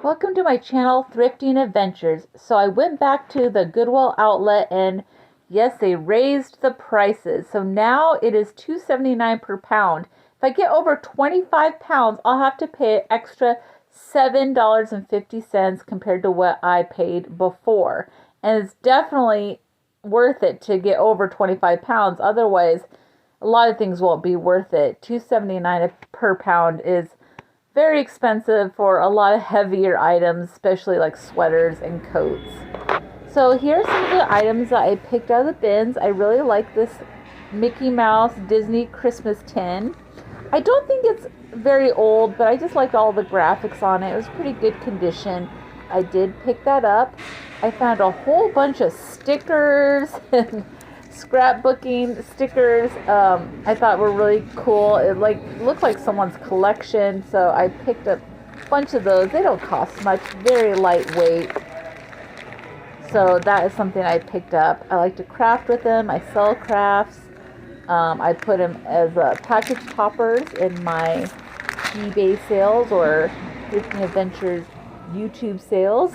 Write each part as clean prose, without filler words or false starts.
Welcome to my channel, Thrifting Adventures. So I went back to the Goodwill Outlet and yes, they raised the prices. So now it is $2.79 per pound. If I get over 25 pounds, I'll have to pay extra $7.50 compared to what I paid before. And it's definitely worth it to get over 25 pounds. Otherwise, a lot of things won't be worth it. $2.79 per pound is very expensive for a lot of heavier items, especially like sweaters and coats. So here's some of the items that I picked out of the bins. I really like this Mickey Mouse Disney Christmas tin. I don't think it's very old, but I just liked all the graphics on it. It was pretty good condition. I did pick that up. I found a whole bunch of stickers and scrapbooking stickers. I thought were really cool. It looked like someone's collection, so I picked up a bunch of those. They don't cost much, very lightweight. So that is something I picked up. I like to craft with them. I sell crafts. I put them as package toppers in my eBay sales or Thrifting Adventures YouTube sales.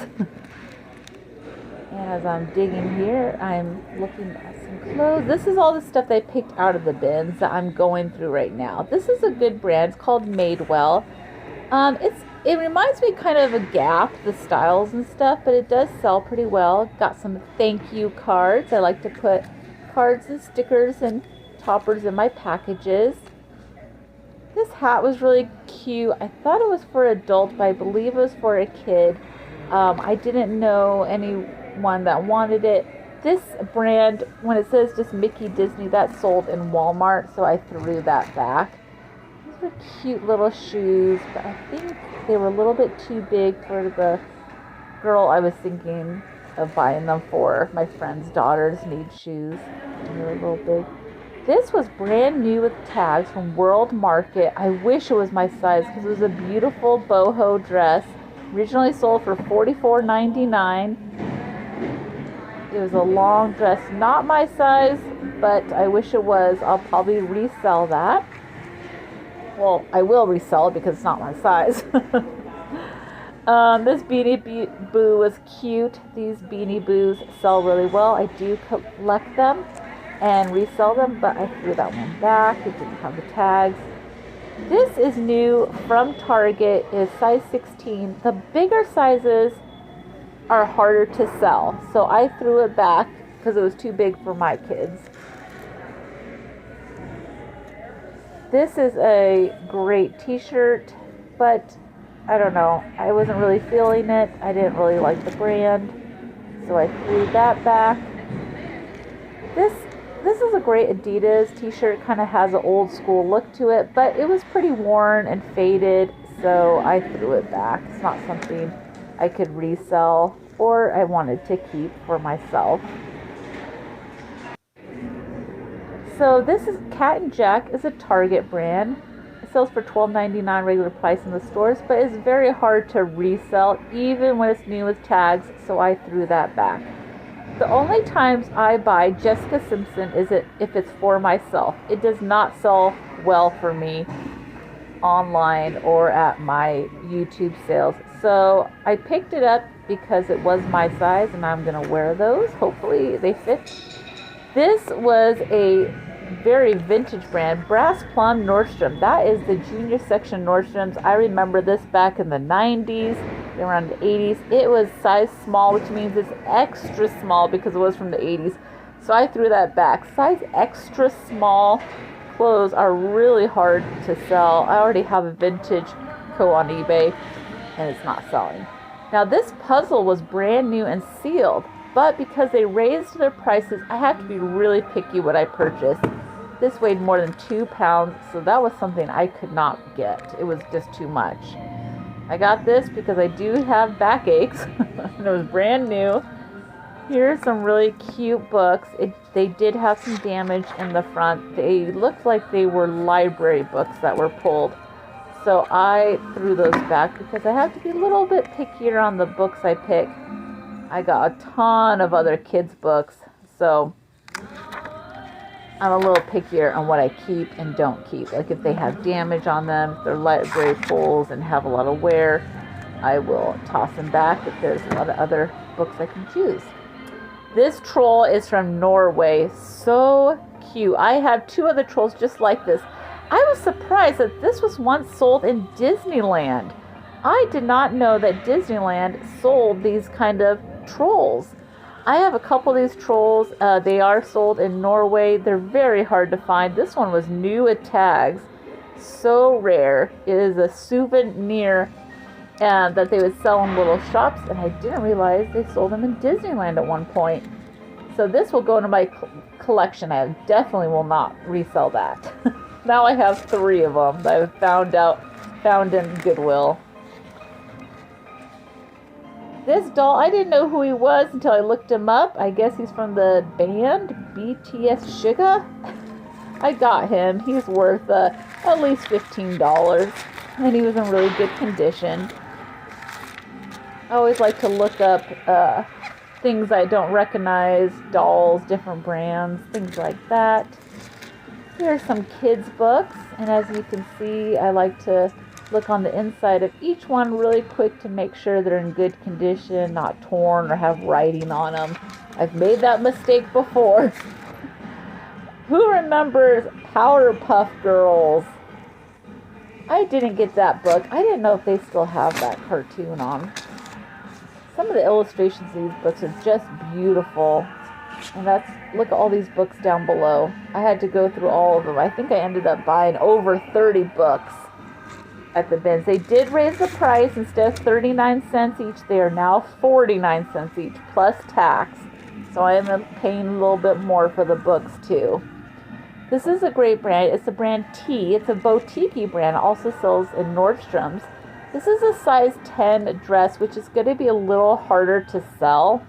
And as I'm digging here, I'm looking at some clothes. This is all the stuff that I picked out of the bins that I'm going through right now. This is a good brand. It's called Madewell. It reminds me kind of a Gap, the styles and stuff, but it does sell pretty well. Got some thank you cards. I like to put cards and stickers and toppers in my packages. This hat was really cute. I thought it was for adult, but I believe it was for a kid. I didn't know anyone that wanted it. This brand, when it says just Mickey Disney, that's sold in Walmart, so I threw that back. These were cute little shoes, but I think they were a little bit too big for the girl I was thinking of buying them for. My friend's daughters need shoes, and they were a little big. This was brand new with tags from World Market. I wish it was my size because it was a beautiful boho dress. Originally sold for $44.99. It was a long dress, not my size, but I wish it was. I'll probably resell that. Well, I will resell it because it's not my size. This Beanie Boo was cute. These Beanie Boos sell really well. I do collect them and resell them, but I threw that one back. It didn't have the tags. This is new from Target. Is size 16. The bigger sizes are harder to sell, so I threw it back because it was too big for my kids. This is a great t-shirt, but I don't know, I wasn't really feeling it. I didn't really like the brand, so I threw that back. This is a great Adidas t-shirt. Kind of has an old school look to it, but it was pretty worn and faded, so I threw it back. It's not something I could resell or I wanted to keep for myself. So this is Cat and Jack is a Target brand. It sells for $12.99 regular price in the stores, but it's very hard to resell even when it's new with tags, so I threw that back. The only times I buy Jessica Simpson is if it's for myself. It does not sell well for me online or at my YouTube sales. So I picked it up because it was my size and I'm going to wear those. Hopefully they fit. This was a very vintage brand, Brass Plum Nordstrom. That is the junior section Nordstrom's. I remember this back in the 90s, around the 80s. It was size small, which means it's extra small because it was from the 80s. So I threw that back. Size extra small clothes are really hard to sell. I already have a vintage coat on eBay and it's not selling. Now this puzzle was brand new and sealed, but because they raised their prices, I have to be really picky what I purchase. This weighed more than 2 pounds, so that was something I could not get. It was just too much. I got this because I do have backaches, and it was brand new. Here are some really cute books. They did have some damage in the front. They looked like they were library books that were pulled. So I threw those back because I have to be a little bit pickier on the books I pick. I got a ton of other kids' books, so I'm a little pickier on what I keep and don't keep. Like if they have damage on them, if they're library pulls and have a lot of wear, I will toss them back if there's a lot of other books I can choose. This troll is from Norway. So cute. I have 2 other trolls just like this. I was surprised that this was once sold in Disneyland. I did not know that Disneyland sold these kind of trolls. I have a couple of these trolls. They are sold in Norway. They're very hard to find. This one was new with tags. So rare. It is a souvenir that they would sell in little shops, and I didn't realize they sold them in Disneyland at one point. So this will go into my collection. I definitely will not resell that. Now I have 3 of them that I found in Goodwill. This doll, I didn't know who he was until I looked him up. I guess he's from the band BTS Suga. I got him. He's worth at least $15, and he was in really good condition. I always like to look up things I don't recognize, dolls, different brands, things like that. Here are some kids' books, and as you can see, I like to look on the inside of each one really quick to make sure they're in good condition, not torn or have writing on them. I've made that mistake before. Who remembers Powerpuff Girls? I didn't get that book. I didn't know if they still have that cartoon on. Some of the illustrations of these books are just beautiful. And look at all these books down below. I had to go through all of them. I think I ended up buying over 30 books at the bins. They did raise the price. Instead of 39 cents each, they are now 49 cents each plus tax. So I am paying a little bit more for the books too. This is a great brand. It's the brand T. It's a boutique brand. It also sells in Nordstrom's. This is a size 10 dress, which is going to be a little harder to sell.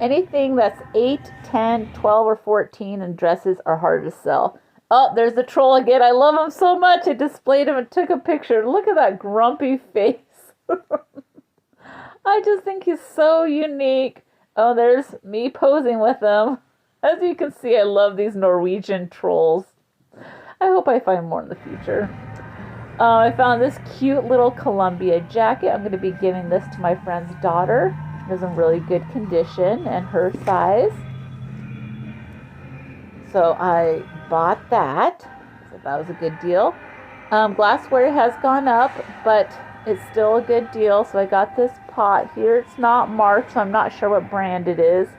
Anything that's 8, 10, 12, or 14 in dresses are hard to sell. Oh, there's the troll again. I love him so much. I displayed him and took a picture. Look at that grumpy face. I just think he's so unique. Oh, there's me posing with him. As you can see, I love these Norwegian trolls. I hope I find more in the future. I found this cute little Columbia jacket. I'm going to be giving this to my friend's daughter. It's in really good condition and her size. So I bought that. So that was a good deal. Glassware has gone up, but it's still a good deal. So I got this pot here. It's not marked, so I'm not sure what brand it is.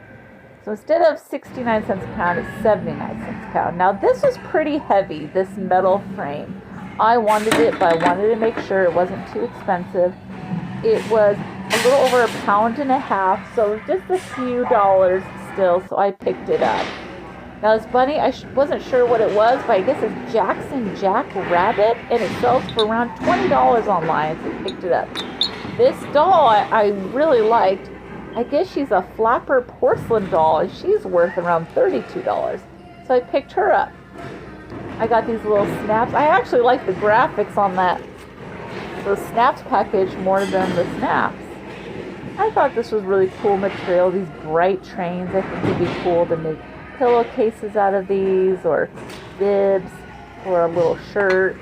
So instead of 69 cents a pound, it's 79 cents a pound. Now this was pretty heavy, this metal frame. I wanted it, but I wanted to make sure it wasn't too expensive. It was a little over a pound and a half, so just a few dollars still, so I picked it up. Now this bunny, I wasn't sure what it was, but I guess it's Jackson Jack Rabbit, and it sells for around $20 online, so I picked it up. This doll I really liked. I guess she's a flapper porcelain doll, and she's worth around $32. So I picked her up. I got these little snaps. I actually like the graphics on the snaps package more than the snaps. I thought this was really cool material. These bright trains, I think it'd be cool to make pillowcases out of these, or bibs, or a little shirt.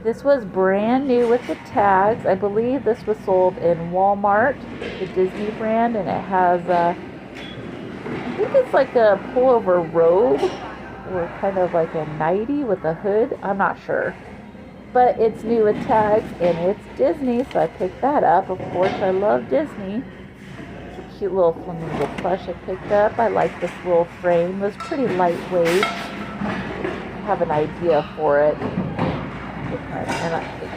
This was brand new with the tags. I believe this was sold in Walmart, the Disney brand, and it has I think it's like a pullover robe, or kind of like a nightie with a hood. I'm not sure. But it's new with tags, and it's Disney, so I picked that up. Of course, I love Disney. It's a cute little flamingo plush I picked up. I like this little frame. It was pretty lightweight. I have an idea for it. And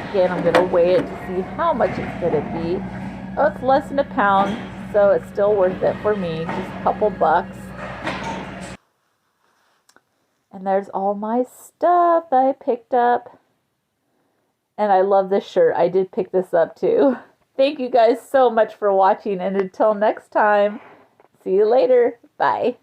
again, I'm going to weigh it to see how much it's going to be. Oh, it's less than a pound, so it's still worth it for me. Just a couple bucks. And there's all my stuff that I picked up. And I love this shirt. I did pick this up too. Thank you guys so much for watching. And until next time, see you later. Bye.